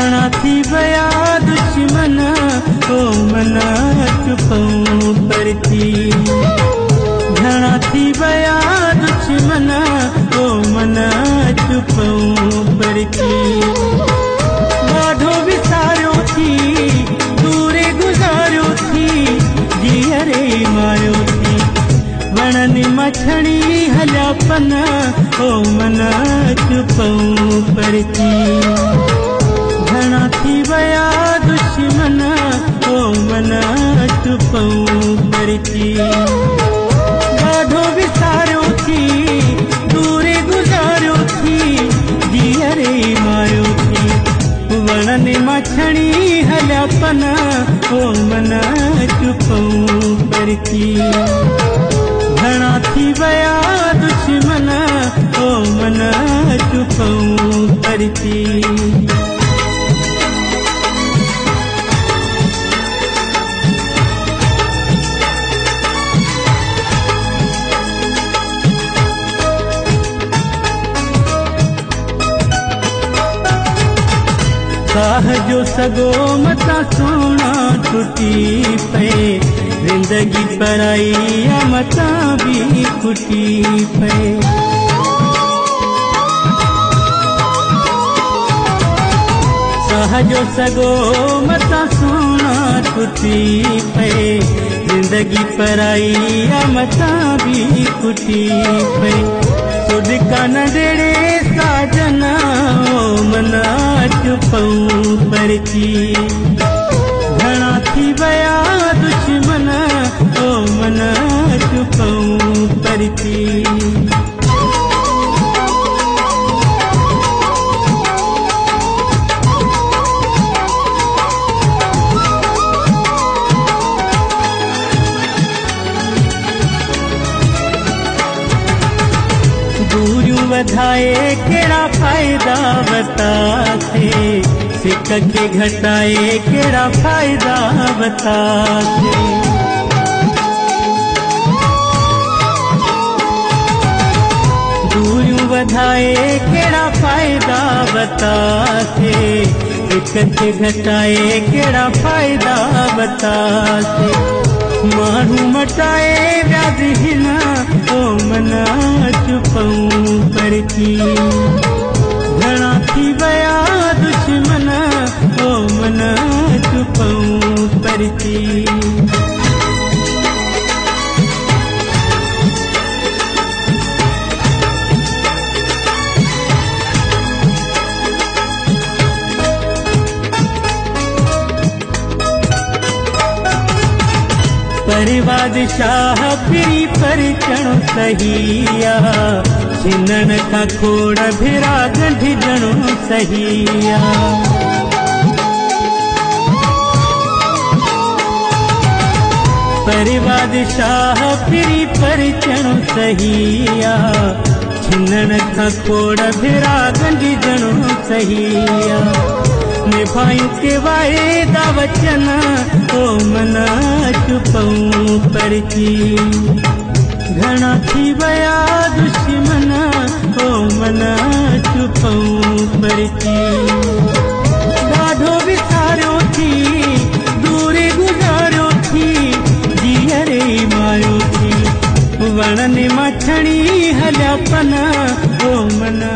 घणा थी वया दुश्मन ओ मना चुपऊं परती। घणा थी वया दुश्मन ओ मना चुपऊं परती। ॾाढो विसारियो थी दूरे गुज़ारियो थी जीअरे मारियो थी। वणनि मछड़ी हलिया पन ओ मना चुपऊं परती। घणा थी वया दुश्मन ओ मना चुपऊं परती। ॾाढो विसारियो थी दूरे गुज़ारियो थी जीअरे मारियो थी। वणनि मछड़ी हलिया पन ओ मना चुपऊं परती। घणा थी वया दुश्मन ओ मना चुपऊं परती। साह जो सगो मता सोना टुटी पे। जिंदगी पराई मता भी खुटी पे। साह जो सगो मता सोना टुटी पे। जिंदगी पराई मता भी खुटी पे। सुध कान डेड़े साजन ओ मना चुपऊं परती। घणा थी वया दुश्मन ओ मना चुपऊं परती। दूरियों वधाए केड़ा फायदा बता थे। सिक के घटाए केड़ा फायदा बता थे। दूरियों वधाए केड़ा फायदा बता थे। सिक के घटाए केड़ा फायदा बता थे। माण्हू मटाए व्याज हिन ओ मना चुपऊं परती। घणा थी वया दुश्मन ओ मना चुपऊं परती। परिवाद शाह फिरी परचणो सहिया। छिनण का खोड़ भिरा गंढिजणो सहिया। परिवाद शाह फिरी परचणो सहिया। छिनण का खोड़ भिरा गंढिजणो सहिया। निभायूं के वायदा वचन ओ मना चुपऊं परती। घणा थी वया दुश्मन ओ मना चुपऊं परती। ॾाढो विसारियो थी दूरे गुज़ारियो थी जीअरे मारियो थी। वणनि मछड़ी हलिया पन ओ मना